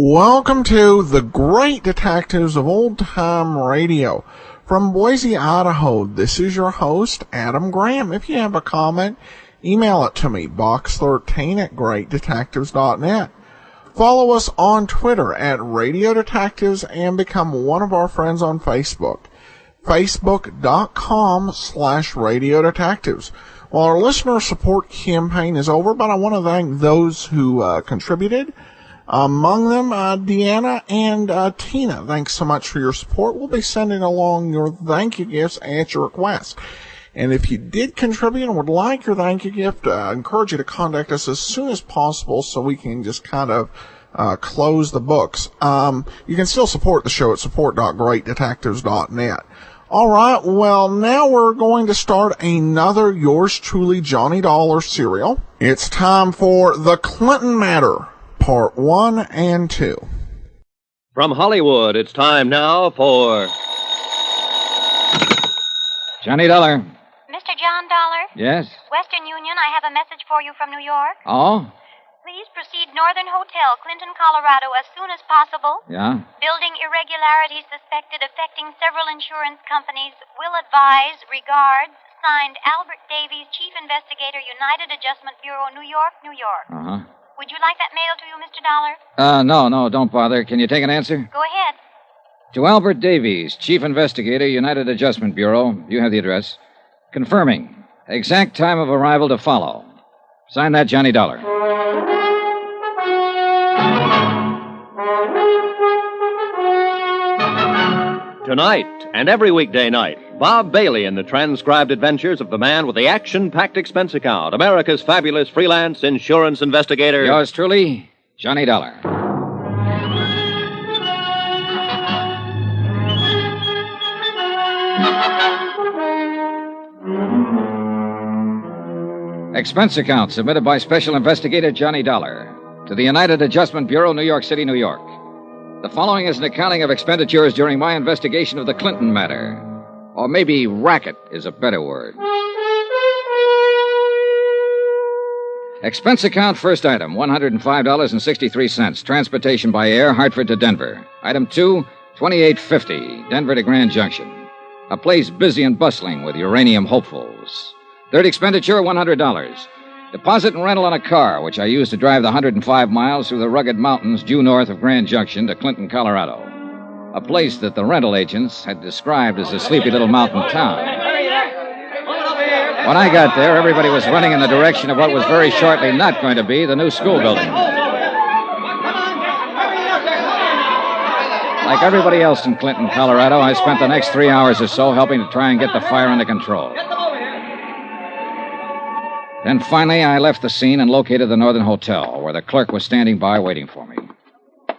Welcome to the Great Detectives of Old Time Radio. From Boise, Idaho, this is your host, Adam Graham. If you have a comment, email it to me, box13@greatdetectives.net. Follow us on Twitter at Radio Detectives and become one of our friends on Facebook, facebook.com/Radio Detectives. Well, our listener support campaign is over, but I want to thank those who contributed. Among them, Deanna and Tina. Thanks so much for your support. We'll be sending along your thank you gifts at your request. And if you did contribute and would like your thank you gift, I encourage you to contact us as soon as possible so we can just kind of close the books. You can still support the show at support.greatdetectives.net. All right, well, now we're going to start another Yours Truly Johnny Dollar serial. It's time for The Clinton Matter, Part 1 and 2. From Hollywood, it's time now for... Johnny Dollar. Mr. John Dollar? Yes? Western Union, I have a message for you from New York. Oh? Please proceed Northern Hotel, Clinton, Colorado, as soon as possible. Yeah? Building irregularities suspected affecting several insurance companies. Will advise. Regards. Signed, Albert Davies, Chief Investigator, United Adjustment Bureau, New York, New York. Uh-huh. Would you like that mailed to you, Mr. Dollar? No, don't bother. Can you take an answer? Go ahead. To Albert Davies, Chief Investigator, United Adjustment Bureau. You have the address. Confirming. Exact time of arrival to follow. Sign that, Johnny Dollar. Tonight and every weekday night, Bob Bailey in the transcribed adventures of the man with the action-packed expense account, America's fabulous freelance insurance investigator. Yours truly, Johnny Dollar. Expense account submitted by Special Investigator Johnny Dollar to the United Adjustment Bureau, New York City, New York. The following is an accounting of expenditures during my investigation of the Clinton matter. Or maybe racket is a better word. Expense account, first item, $105.63. Transportation by air, Hartford to Denver. Item 2, $28.50, Denver to Grand Junction. A place busy and bustling with uranium hopefuls. Third expenditure, $100. Deposit and rental on a car, which I used to drive the 105 miles through the rugged mountains due north of Grand Junction to Clinton, Colorado. A place that the rental agents had described as a sleepy little mountain town. When I got there, everybody was running in the direction of what was very shortly not going to be the new school building. Like everybody else in Clinton, Colorado, I spent the next 3 hours or so helping to try and get the fire under control. Then finally, I left the scene and located the Northern Hotel, where the clerk was standing by waiting for me.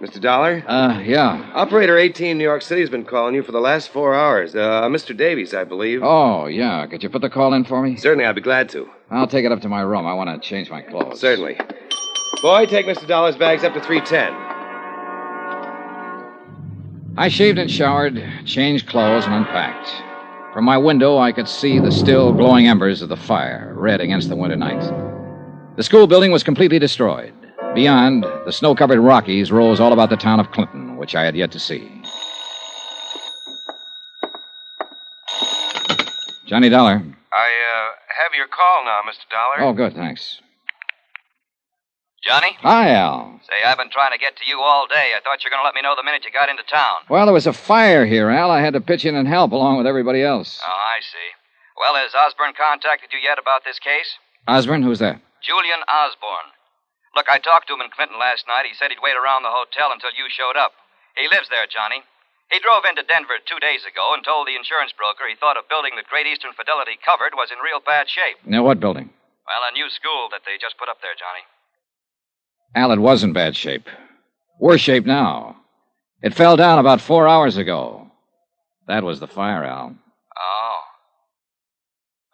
Mr. Dollar? Yeah. Operator 18 New York City has been calling you for the last 4 hours. Mr. Davies, I believe. Oh, yeah. Could you put the call in for me? Certainly, I'd be glad to. I'll take it up to my room. I want to change my clothes. Certainly. Boy, take Mr. Dollar's bags up to 310. I shaved and showered, changed clothes, and unpacked. From my window, I could see the still glowing embers of the fire, red against the winter night. The school building was completely destroyed. Beyond, the snow-covered Rockies rose all about the town of Clinton, which I had yet to see. Johnny Dollar. I have your call now, Mr. Dollar. Oh, good, thanks. Johnny? Hi, Al. Say, I've been trying to get to you all day. I thought you were going to let me know the minute you got into town. Well, there was a fire here, Al. I had to pitch in and help along with everybody else. Oh, I see. Well, has Osborne contacted you yet about this case? Osborne? Who's that? Julian Osborne. Look, I talked to him in Clinton last night. He said he'd wait around the hotel until you showed up. He lives there, Johnny. He drove into Denver 2 days ago and told the insurance broker he thought a building that Great Eastern Fidelity covered was in real bad shape. Now, what building? Well, a new school that they just put up there, Johnny. Al, it was in bad shape. Worse shape now. It fell down about 4 hours ago. That was the fire, Al. Oh.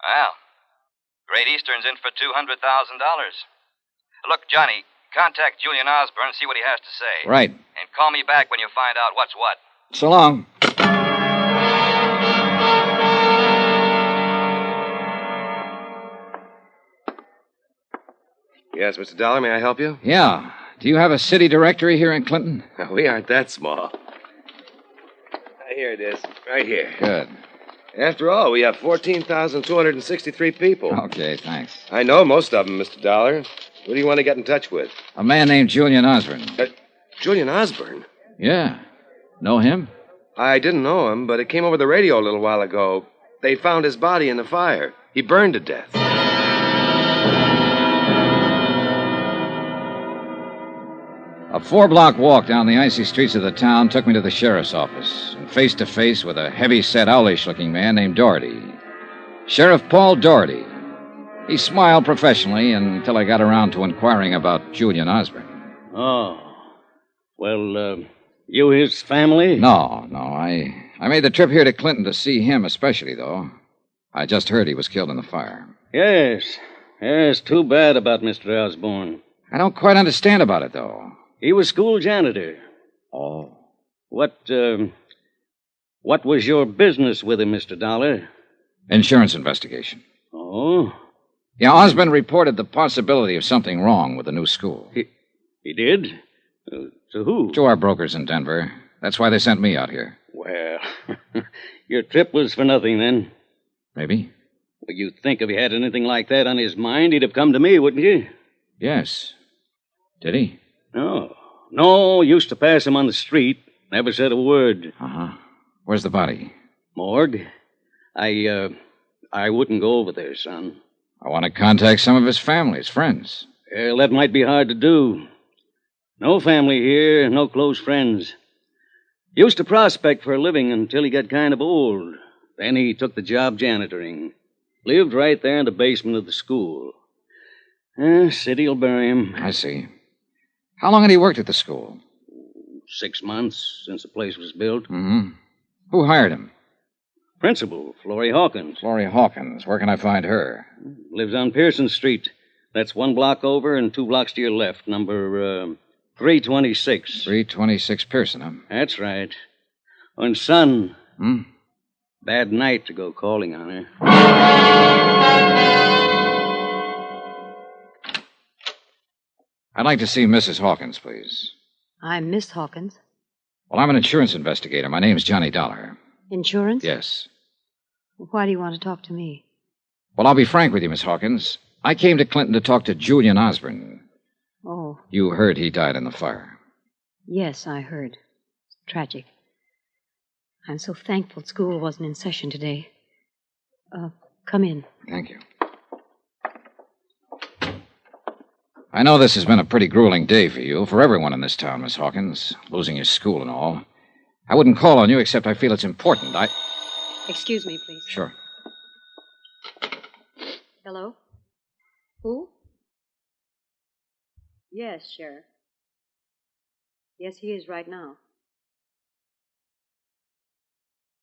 Well, Great Eastern's in for $200,000. Look, Johnny, contact Julian Osborne and see what he has to say. Right. And call me back when you find out what's what. So long. Yes, Mr. Dollar, may I help you? Yeah. Do you have a city directory here in Clinton? We aren't that small. Here it is, right here. Good. After all, we have 14,263 people. Okay, thanks. I know most of them, Mr. Dollar. Who do you want to get in touch with? A man named Julian Osborne. Julian Osborne? Yeah. Know him? I didn't know him, but it came over the radio a little while ago. They found his body in the fire. He burned to death. A 4-block walk down the icy streets of the town took me to the sheriff's office, and face to face with a heavy-set, owlish-looking man named Doherty. Sheriff Paul Doherty. He smiled professionally until I got around to inquiring about Julian Osborne. Oh. Well, you his family? No. I made the trip here to Clinton to see him especially, though. I just heard he was killed in the fire. Yes. Yes, too bad about Mr. Osborne. I don't quite understand about it, though. He was school janitor. Oh. What was your business with him, Mr. Dollar? Insurance investigation. Oh? Yeah, Osborne reported the possibility of something wrong with the new school. He did? To who? To our brokers in Denver. That's why they sent me out here. Well, your trip was for nothing, then. Maybe. Well, you'd think if he had anything like that on his mind, he'd have come to me, wouldn't you? Yes. Did he? No, used to pass him on the street. Never said a word. Uh-huh. Where's the body? Morgue. I wouldn't go over there, son. I want to contact some of his family, his friends. Well, that might be hard to do. No family here, no close friends. Used to prospect for a living until he got kind of old. Then he took the job janitoring. Lived right there in the basement of the school. City'll bury him. I see. How long had he worked at the school? 6 months since the place was built. Mm-hmm. Who hired him? Principal, Florrie Hawkins. Florrie Hawkins. Where can I find her? Lives on Pearson Street. That's 1 block over and 2 blocks to your left. Number 326. 326 Pearson, huh? That's right. And son. Hmm? Bad night to go calling on her. I'd like to see Mrs. Hawkins, please. I'm Miss Hawkins. Well, I'm an insurance investigator. My name's Johnny Dollar. Insurance? Yes. Why do you want to talk to me? Well, I'll be frank with you, Miss Hawkins. I came to Clinton to talk to Julian Osborne. Oh. You heard he died in the fire. Yes, I heard. It's tragic. I'm so thankful school wasn't in session today. Come in. Thank you. I know this has been a pretty grueling day for you, for everyone in this town, Miss Hawkins, losing your school and all. I wouldn't call on you except I feel it's important. Excuse me, please. Sure. Hello? Who? Yes, Sheriff. Yes, he is right now.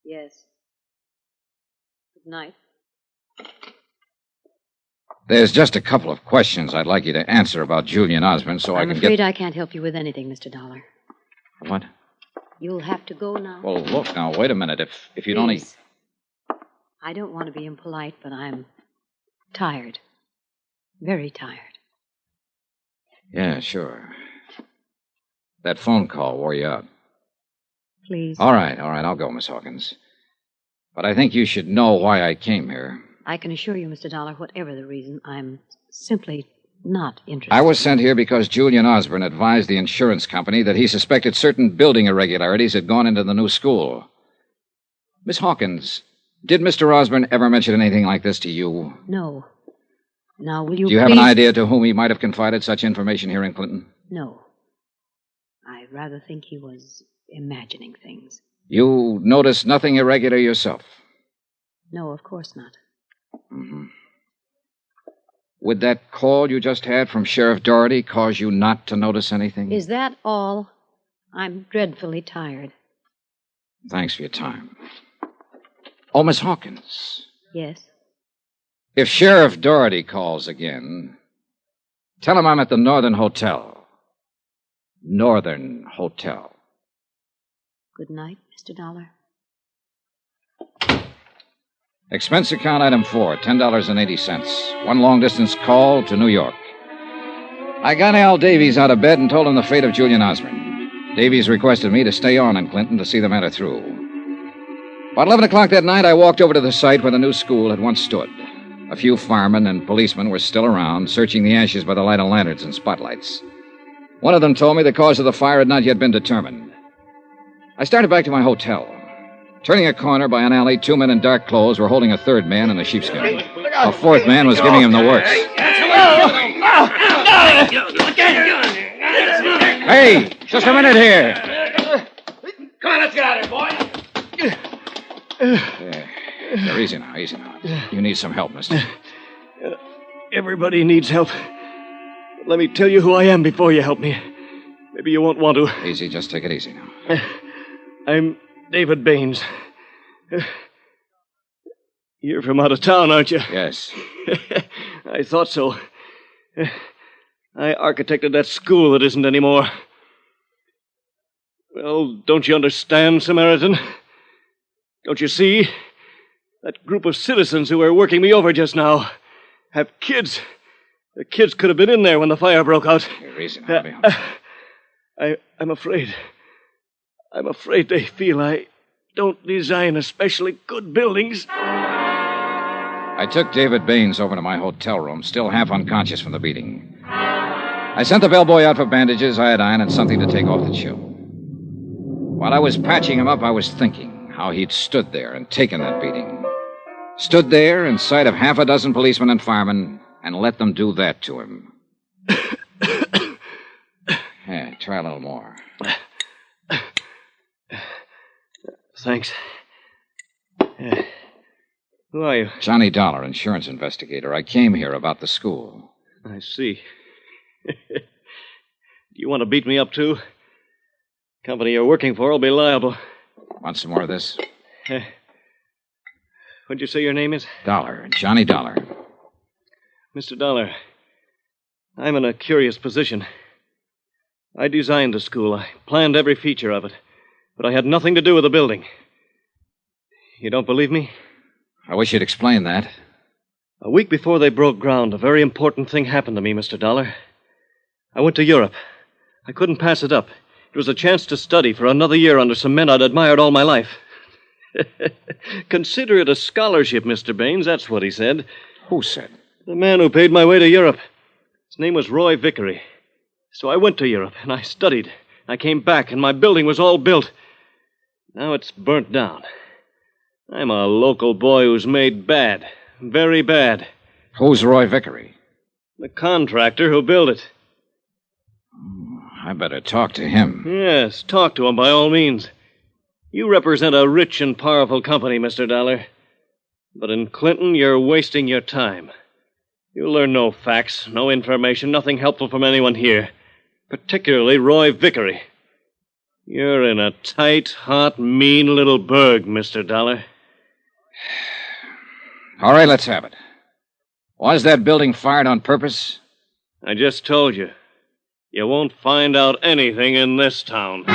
Yes. Good night. There's just a couple of questions I'd like you to answer about Julian Osborne so I can I'm afraid I can't help you with anything, Mr. Dollar. What? You'll have to go now. Well, look, now, wait a minute. If you'd only... Please. I don't want to be impolite, but I'm tired. Very tired. Yeah, sure. That phone call wore you out. Please. All right, I'll go, Miss Hawkins. But I think you should know why I came here. I can assure you, Mr. Dollar, whatever the reason, I'm simply not interested. I was sent here because Julian Osborne advised the insurance company that he suspected certain building irregularities had gone into the new school. Miss Hawkins, did Mr. Osborne ever mention anything like this to you? No. Now, will you Do you have an idea to whom he might have confided such information here in Clinton? No. I rather think he was imagining things. You noticed nothing irregular yourself? No, of course not. Mm-hmm. Would that call you just had from Sheriff Doherty cause you not to notice anything? Is that all? I'm dreadfully tired. Thanks for your time. Oh, Miss Hawkins. Yes? If Sheriff Doherty calls again, tell him I'm at the Northern Hotel. Northern Hotel. Good night, Mr. Dollar. Expense account item 4, $10.80. One long-distance call to New York. I got Al Davies out of bed and told him the fate of Julian Osborne. Davies requested me to stay on in Clinton to see the matter through. About 11 o'clock that night, I walked over to the site where the new school had once stood. A few firemen and policemen were still around, searching the ashes by the light of lanterns and spotlights. One of them told me the cause of the fire had not yet been determined. I started back to my hotel. Turning a corner by an alley, 2 men in dark clothes were holding a third man in a sheepskin. A fourth man was giving him the works. Hey, just a minute here. Come on, let's get out of here, boy. There, easy now, easy now. You need some help, mister. Everybody needs help. Let me tell you who I am before you help me. Maybe you won't want to. Easy, just take it easy now. I'm David Baines. You're from out of town, aren't you? Yes. I thought so. I architected that school that isn't anymore. Well, don't you understand, Samaritan? Don't you see? That group of citizens who were working me over just now have kids. The kids could have been in there when the fire broke out. Here, easy now. I'm afraid. I'm afraid they feel I don't design especially good buildings. I took David Baines over to my hotel room, still half unconscious from the beating. I sent the bellboy out for bandages, iodine, and something to take off the chill. While I was patching him up, I was thinking how he'd stood there and taken that beating. Stood there in sight of half a dozen policemen and firemen and let them do that to him. Yeah, try a little more. Thanks. Who are you? Johnny Dollar, insurance investigator. I came here about the school. I see. Do you want to beat me up, too? Company you're working for will be liable. Want some more of this? What'd you say your name is? Dollar. Johnny Dollar. Mr. Dollar, I'm in a curious position. I designed the school. I planned every feature of it. But I had nothing to do with the building. You don't believe me? I wish you'd explain that. A week before they broke ground, a very important thing happened to me, Mr. Dollar. I went to Europe. I couldn't pass it up. It was a chance to study for another year under some men I'd admired all my life. Consider it a scholarship, Mr. Baines. That's what he said. Who said? The man who paid my way to Europe. His name was Roy Vickery. So I went to Europe, and I studied. I came back, and my building was all built. Now it's burnt down. I'm a local boy who's made bad. Very bad. Who's Roy Vickery? The contractor who built it. I better talk to him. Yes, talk to him by all means. You represent a rich and powerful company, Mr. Dollar. But in Clinton, you're wasting your time. You'll learn no facts, no information, nothing helpful from anyone here. Particularly Roy Vickery. You're in a tight, hot, mean little burg, Mr. Dollar. All right, let's have it. Was that building fired on purpose? I just told you. You won't find out anything in this town.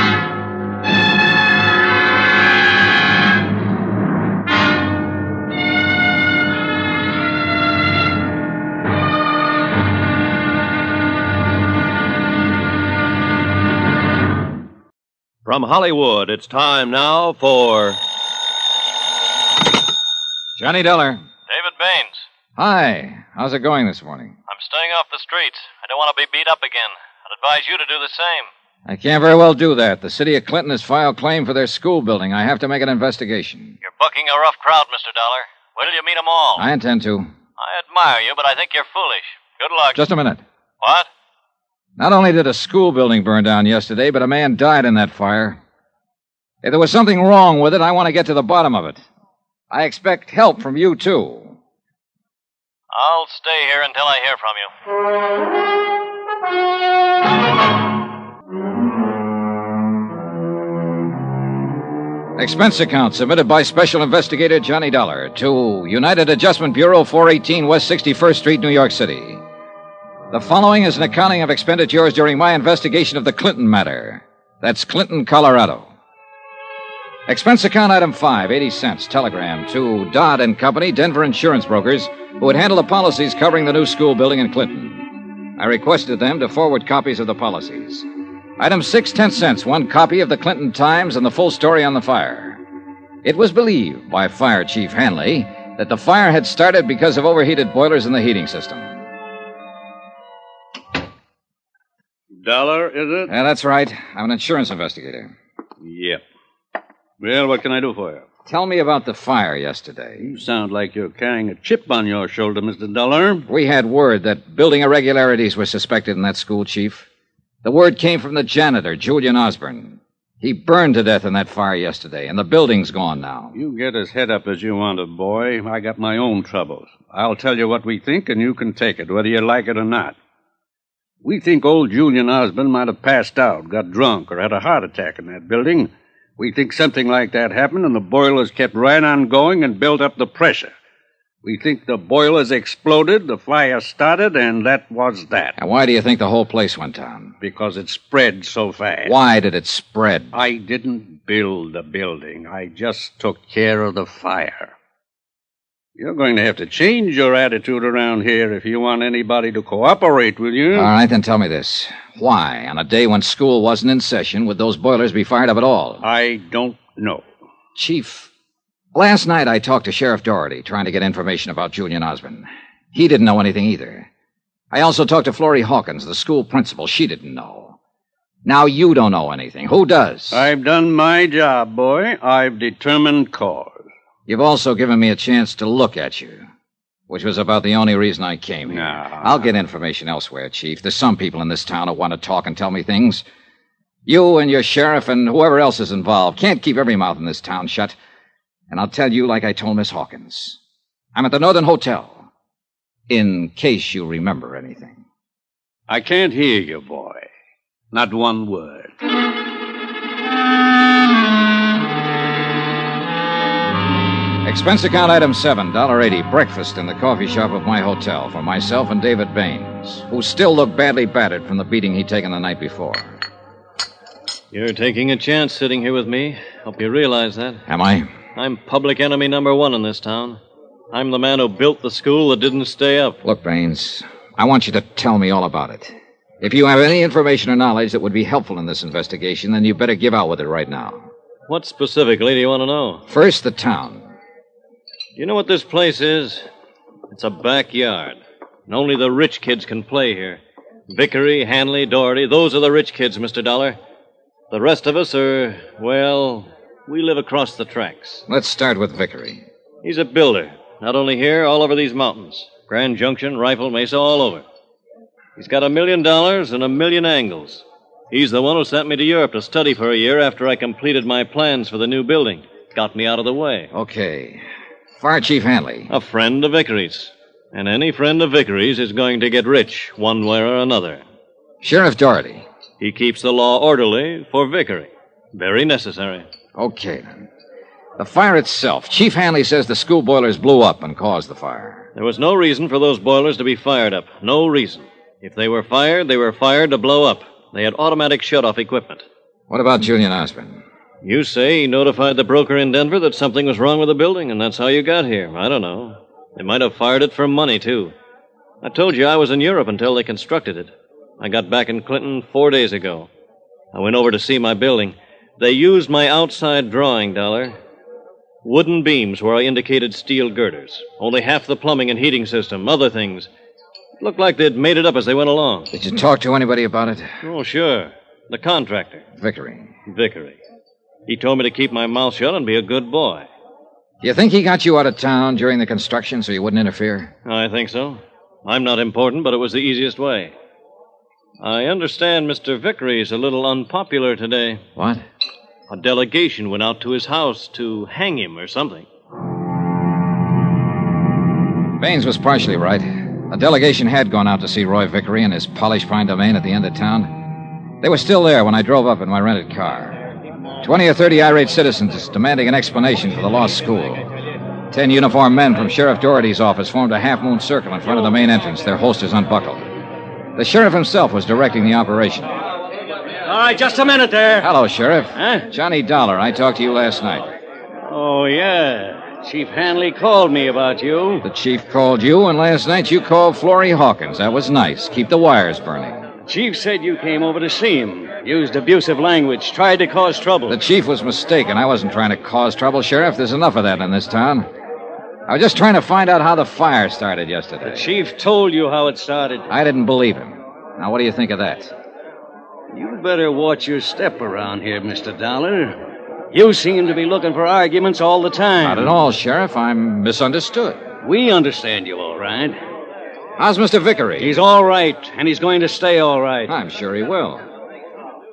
From Hollywood, it's time now for... Johnny Dollar. David Baines. Hi. How's it going this morning? I'm staying off the streets. I don't want to be beat up again. I'd advise you to do the same. I can't very well do that. The city of Clinton has filed claim for their school building. I have to make an investigation. You're bucking a rough crowd, Mr. Dollar. Wait till you meet 'em all. I intend to. I admire you, but I think you're foolish. Good luck. Just a minute. What? Not only did a school building burn down yesterday, but a man died in that fire. If there was something wrong with it, I want to get to the bottom of it. I expect help from you, too. I'll stay here until I hear from you. Expense account submitted by Special Investigator Johnny Dollar to United Adjustment Bureau, 418 West 61st Street, New York City. The following is an accounting of expenditures during my investigation of the Clinton matter. That's Clinton, Colorado. Expense account item 5, 80 cents, telegram to Dodd and Company, Denver insurance brokers, who would handle the policies covering the new school building in Clinton. I requested them to forward copies of the policies. Item 6, 10 cents, one copy of the Clinton Times and the full story on the fire. It was believed by Fire Chief Hanley that the fire had started because of overheated boilers in the heating system. Dollar, is it? Yeah, that's right. I'm an insurance investigator. Yep. Well, what can I do for you? Tell me about the fire yesterday. You sound like you're carrying a chip on your shoulder, Mr. Dollar. We had word that building irregularities were suspected in that school, Chief. The word came from the janitor, Julian Osborne. He burned to death in that fire yesterday, and the building's gone now. You get as head up as you want to, boy. I got my own troubles. I'll tell you what we think, and you can take it, whether you like it or not. We think old Julian Osborne might have passed out, got drunk, or had a heart attack in that building. We think something like that happened, and the boilers kept right on going and built up the pressure. We think the boilers exploded, the fire started, and that was that. And why do you think the whole place went down? Because it spread so fast. Why did it spread? I didn't build the building. I just took care of the fire. You're going to have to change your attitude around here if you want anybody to cooperate with you. All right, then tell me this. Why, on a day when school wasn't in session, would those boilers be fired up at all? I don't know. Chief, last night I talked to Sheriff Doherty, trying to get information about Julian Osborne. He didn't know anything either. I also talked to Florrie Hawkins, the school principal. She didn't know. Now you don't know anything. Who does? I've done my job, boy. I've determined cause. You've also given me a chance to look at you, which was about the only reason I came here. I'll get information elsewhere, Chief. There's some people in this town who want to talk and tell me things. You and your sheriff and whoever else is involved can't keep every mouth in this town shut. And I'll tell you like I told Miss Hawkins. I'm at the Northern Hotel, in case you remember anything. I can't hear you, boy. Not one word. Expense account item 7, $1.80, breakfast in the coffee shop of my hotel for myself and David Baines, who still looked badly battered from the beating he'd taken the night before. You're taking a chance sitting here with me. Hope you realize that. Am I? I'm public enemy number 1 in this town. I'm the man who built the school that didn't stay up. Look, Baines, I want you to tell me all about it. If you have any information or knowledge that would be helpful in this investigation, then you better give out with it right now. What specifically do you want to know? First, the town. You know what this place is? It's a backyard. And only the rich kids can play here. Vickery, Hanley, Doherty, those are the rich kids, Mr. Dollar. The rest of us are, well, we live across the tracks. Let's start with Vickery. He's a builder. Not only here, all over these mountains. Grand Junction, Rifle Mesa, all over. He's got $1 million and a million angles. He's the one who sent me to Europe to study for a year after I completed my plans for the new building. Got me out of the way. Okay. Fire Chief Hanley. A friend of Vickery's. And any friend of Vickery's is going to get rich, one way or another. Sheriff Doherty. He keeps the law orderly for Vickery. Very necessary. Okay, then. The fire itself. Chief Hanley says the school boilers blew up and caused the fire. There was no reason for those boilers to be fired up. No reason. If they were fired to blow up. They had automatic shut-off equipment. What about Julian Osborne? You say he notified the broker in Denver that something was wrong with the building, and that's how you got here. I don't know. They might have fired it for money, too. I told you I was in Europe until they constructed it. I got back in Clinton 4 days ago. I went over to see my building. They used my outside drawing, Dollar. Wooden beams where I indicated steel girders. Only half the plumbing and heating system, other things. It looked like they'd made it up as they went along. Did you talk to anybody about it? Oh, sure. The contractor. Vickery. He told me to keep my mouth shut and be a good boy. You think he got you out of town during the construction so you wouldn't interfere? I think so. I'm not important, but it was the easiest way. I understand Mr. Vickery's a little unpopular today. What? A delegation went out to his house to hang him or something. Baines was partially right. A delegation had gone out to see Roy Vickery in his polished fine domain at the end of town. They were still there when I drove up in my rented car. 20 or 30 irate citizens demanding an explanation for the lost school. 10 uniformed men from Sheriff Doherty's office formed a half-moon circle in front of the main entrance, their holsters unbuckled. The sheriff himself was directing the operation. All right, just a minute there. Hello, Sheriff. Huh? Johnny Dollar. I talked to you last night. Oh, yeah. Chief Hanley called me about you. The chief called you, and last night you called Florrie Hawkins. That was nice. Keep the wires burning. Chief said you came over to see him. Used abusive language. Tried to cause trouble. The chief was mistaken. I wasn't trying to cause trouble, Sheriff. There's enough of that in this town. I was just trying to find out how the fire started yesterday. The chief told you how it started. I didn't believe him. Now, what do you think of that? You'd better watch your step around here, Mr. Dollar. You seem to be looking for arguments all the time. Not at all, Sheriff. I'm misunderstood. We understand you all right. How's Mr. Vickery? He's all right, and he's going to stay all right. I'm sure he will.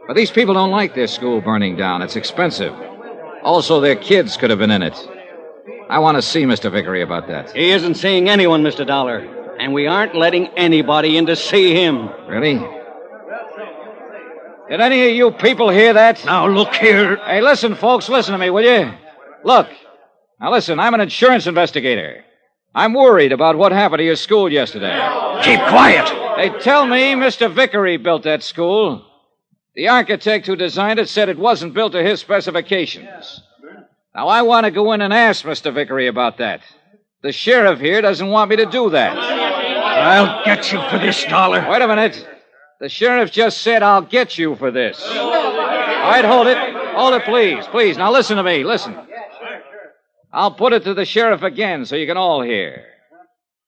But these people don't like their school burning down. It's expensive. Also, their kids could have been in it. I want to see Mr. Vickery about that. He isn't seeing anyone, Mr. Dollar. And we aren't letting anybody in to see him. Really? Did any of you people hear that? Now, look here. Hey, listen, folks. Listen to me, will you? Look. Now, listen. I'm an insurance investigator. I'm worried about what happened to your school yesterday. Keep quiet. They tell me Mr. Vickery built that school. The architect who designed it said it wasn't built to his specifications. Now, I want to go in and ask Mr. Vickery about that. The sheriff here doesn't want me to do that. I'll get you for this, Dollar. Wait a minute. The sheriff just said I'll get you for this. All right, hold it. Hold it, please. Please, now listen to me. Listen. I'll put it to the sheriff again so you can all hear.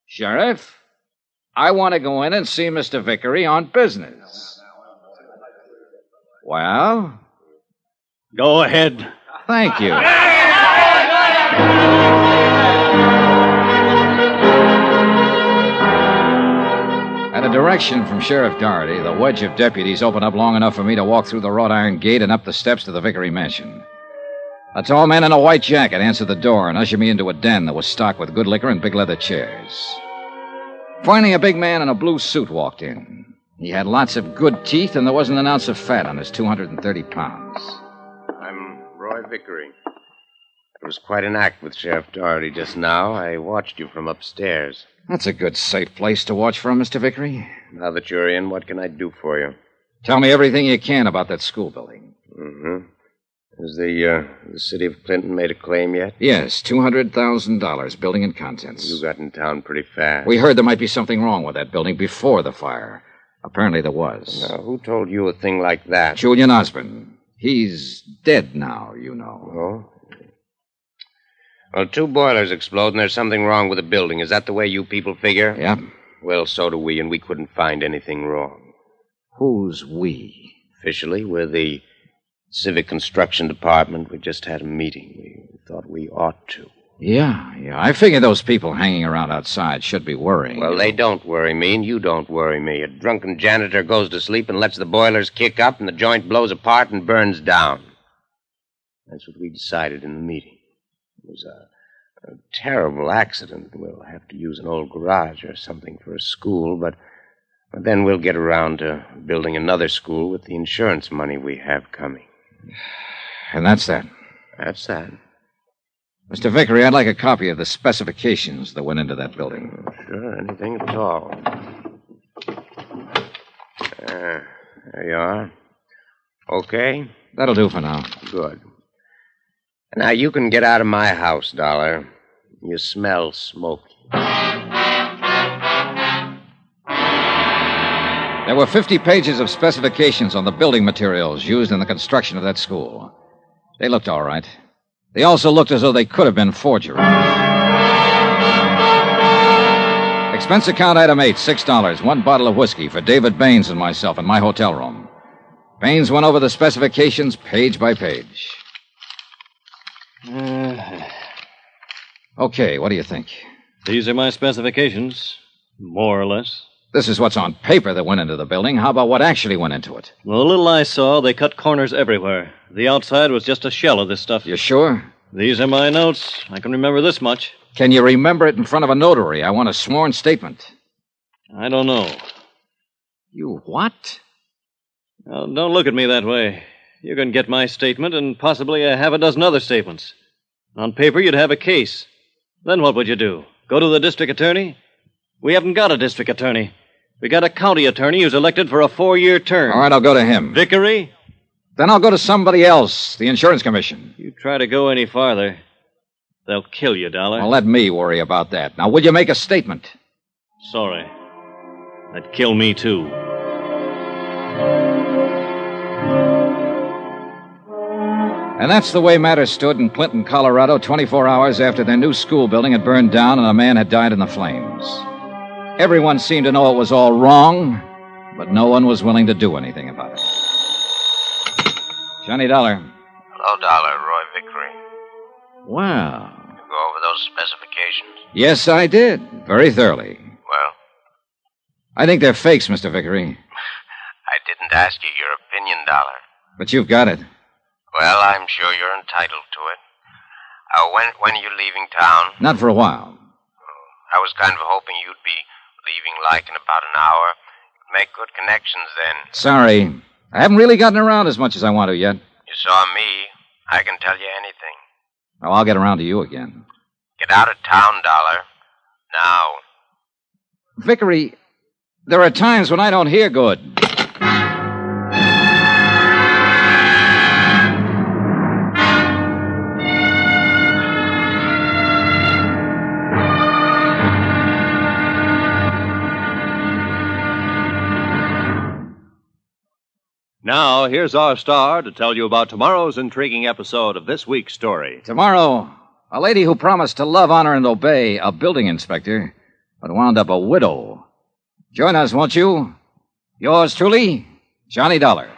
Sheriff, I want to go in and see Mr. Vickery on business. Well? Go ahead. Thank you. At a direction from Sheriff Doherty, the wedge of deputies opened up long enough for me to walk through the wrought iron gate and up the steps to the Vickery mansion. A tall man in a white jacket answered the door and ushered me into a den that was stocked with good liquor and big leather chairs. Finally, a big man in a blue suit walked in. He had lots of good teeth, and there wasn't an ounce of fat on his 230 pounds. I'm Roy Vickery. It was quite an act with Sheriff Doherty just now. I watched you from upstairs. That's a good, safe place to watch from, Mr. Vickery. Now that you're in, what can I do for you? Tell me everything you can about that school building. Mm-hmm. Has the city of Clinton made a claim yet? Yes, $200,000, building and contents. You got in town pretty fast. We heard there might be something wrong with that building before the fire. Apparently there was. Now, who told you a thing like that? Julian Osborne. He's dead now, you know. Oh? Well, 2 boilers explode, and there's something wrong with the building. Is that the way you people figure? Yeah. Well, so do we, and we couldn't find anything wrong. Who's we? Officially, we're the Civic Construction Department. We just had a meeting. We thought we ought to. Yeah. I figure those people hanging around outside should be worrying. Well, they don't worry me, and you don't worry me. A drunken janitor goes to sleep and lets the boilers kick up, and the joint blows apart and burns down. That's what we decided in the meeting. It was a terrible accident. We'll have to use an old garage or something for a school, but then we'll get around to building another school with the insurance money we have coming. And that's that? That's that. Mr. Vickery, I'd like a copy of the specifications that went into that building. Sure, anything at all. There you are. Okay? That'll do for now. Good. Now, you can get out of my house, Dollar. You smell smoky. There were 50 pages of specifications on the building materials used in the construction of that school. They looked all right. They also looked as though they could have been forgeries. Expense account item 8, $6, 1 bottle of whiskey for David Baines and myself in my hotel room. Baines went over the specifications page by page. Okay, what do you think? These are my specifications, more or less. This is what's on paper that went into the building. How about what actually went into it? Well, the little I saw, they cut corners everywhere. The outside was just a shell of this stuff. You sure? These are my notes. I can remember this much. Can you remember it in front of a notary? I want a sworn statement. I don't know. You what? Well, don't look at me that way. You can get my statement and possibly a half a dozen other statements. On paper, you'd have a case. Then what would you do? Go to the district attorney? We haven't got a district attorney. We got a county attorney who's elected for a 4-year term. All right, I'll go to him. Vickery? Then I'll go to somebody else, the insurance commission. You try to go any farther, they'll kill you, Dollar. Well, let me worry about that. Now, will you make a statement? Sorry. That'd kill me, too. And that's the way matters stood in Clinton, Colorado, 24 hours after their new school building had burned down and a man had died in the flames. Everyone seemed to know it was all wrong, but no one was willing to do anything about it. Johnny Dollar. Hello, Dollar. Roy Vickery. Wow. You go over those specifications? Yes, I did. Very thoroughly. Well? I think they're fakes, Mr. Vickery. I didn't ask you your opinion, Dollar. But you've got it. Well, I'm sure you're entitled to it. When are you leaving town? Not for a while. I was kind of hoping you'd be leaving like in about an hour. Make good connections then. Sorry. I haven't really gotten around as much as I want to yet. You saw me. I can tell you anything. Oh, I'll get around to you again. Get out of town, Dollar. Now. Vickery, there are times when I don't hear good. Now, here's our star to tell you about tomorrow's intriguing episode of this week's story. Tomorrow, a lady who promised to love, honor, and obey a building inspector, but wound up a widow. Join us, won't you? Yours truly, Johnny Dollar.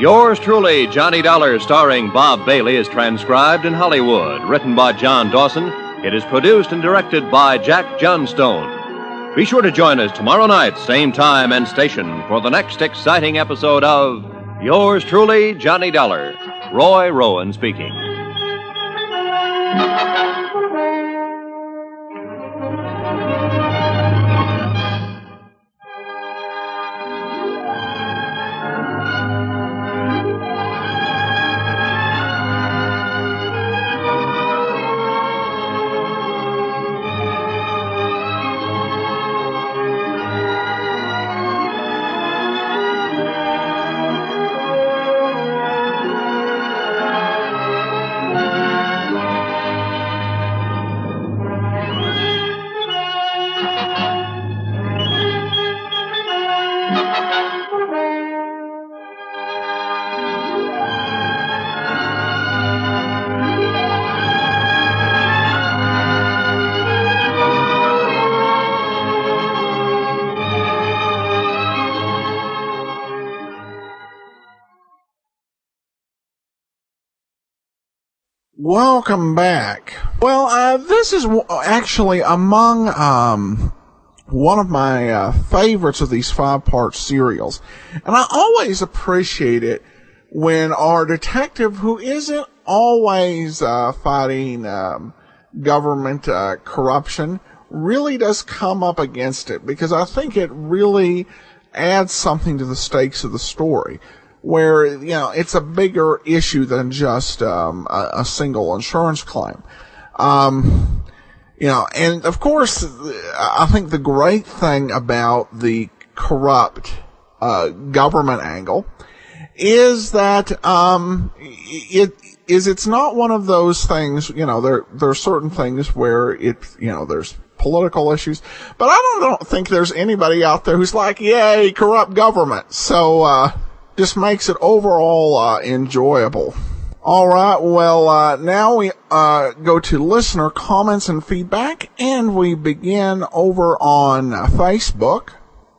Yours truly, Johnny Dollar, starring Bob Bailey, is transcribed in Hollywood. Written by John Dawson. It is produced and directed by Jack Johnstone. Be sure to join us tomorrow night, same time and station, for the next exciting episode of Yours truly, Johnny Dollar. Roy Rowan speaking. Welcome back. Well, this is actually among one of my favorites of these 5-part serials. And I always appreciate it when our detective, who isn't always fighting government corruption, really does come up against it, because I think it really adds something to the stakes of the story, where, you know, it's a bigger issue than just a single insurance claim. You know, and of course, I think the great thing about the corrupt government angle is that it's not one of those things, you know, there are certain things where there's political issues, but I don't think there's anybody out there who's like, yay, corrupt government. So just makes it overall enjoyable. All right, well, now we go to listener comments and feedback, and we begin over on Facebook,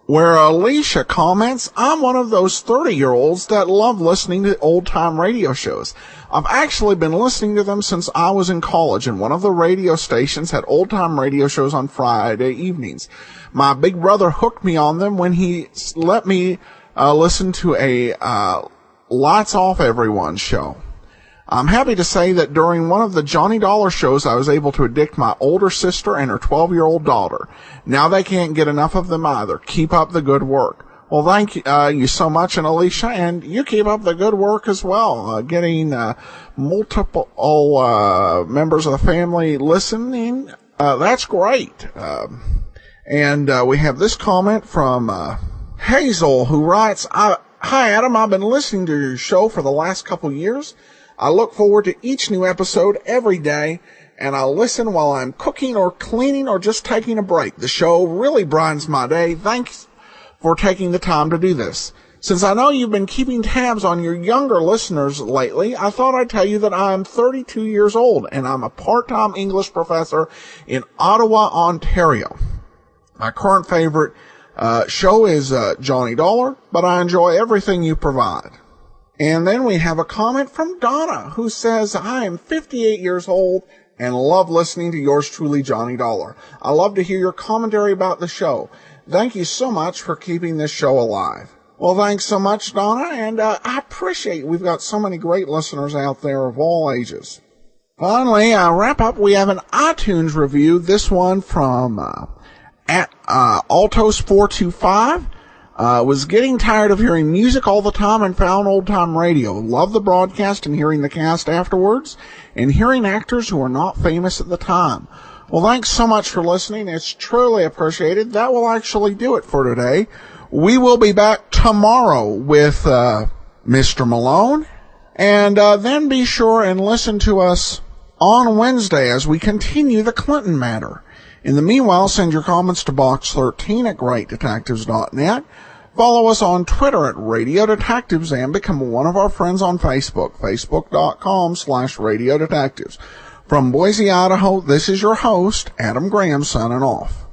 where Alicia comments, I'm one of those 30-year-olds that love listening to old-time radio shows. I've actually been listening to them since I was in college, and one of the radio stations had old-time radio shows on Friday evenings. My big brother hooked me on them when he let me listen to a Lights Off Everyone show. I'm happy to say that during one of the Johnny Dollar shows, I was able to addict my older sister and her 12-year-old daughter. Now they can't get enough of them either. Keep up the good work. Well, thank you so much, and Alicia, and you keep up the good work as well, getting multiple members of the family listening. That's great. And we have this comment from Hazel, who writes, Hi, Adam. I've been listening to your show for the last couple years. I look forward to each new episode every day, and I listen while I'm cooking or cleaning or just taking a break. The show really brightens my day. Thanks for taking the time to do this. Since I know you've been keeping tabs on your younger listeners lately, I thought I'd tell you that I'm 32 years old, and I'm a part-time English professor in Ottawa, Ontario. My current favorite show is Johnny Dollar, but I enjoy everything you provide. And then we have a comment from Donna, who says, I am 58 years old and love listening to yours truly, Johnny Dollar. I love to hear your commentary about the show. Thank you so much for keeping this show alive. Well, thanks so much, Donna, and I appreciate we've got so many great listeners out there of all ages. Finally, wrap up, we have an iTunes review, this one from Altos425. Was getting tired of hearing music all the time and found old-time radio. Love the broadcast and hearing the cast afterwards, and hearing actors who are not famous at the time. Well, thanks so much for listening. It's truly appreciated. That will actually do it for today. We will be back tomorrow with Mr. Malone, and then be sure and listen to us on Wednesday as we continue the Clinton matter. In the meanwhile, send your comments to box13 at greatdetectives.net. Follow us on Twitter at Radio Detectives and become one of our friends on Facebook, facebook.com/Radio Detectives. From Boise, Idaho, this is your host, Adam Graham, signing off.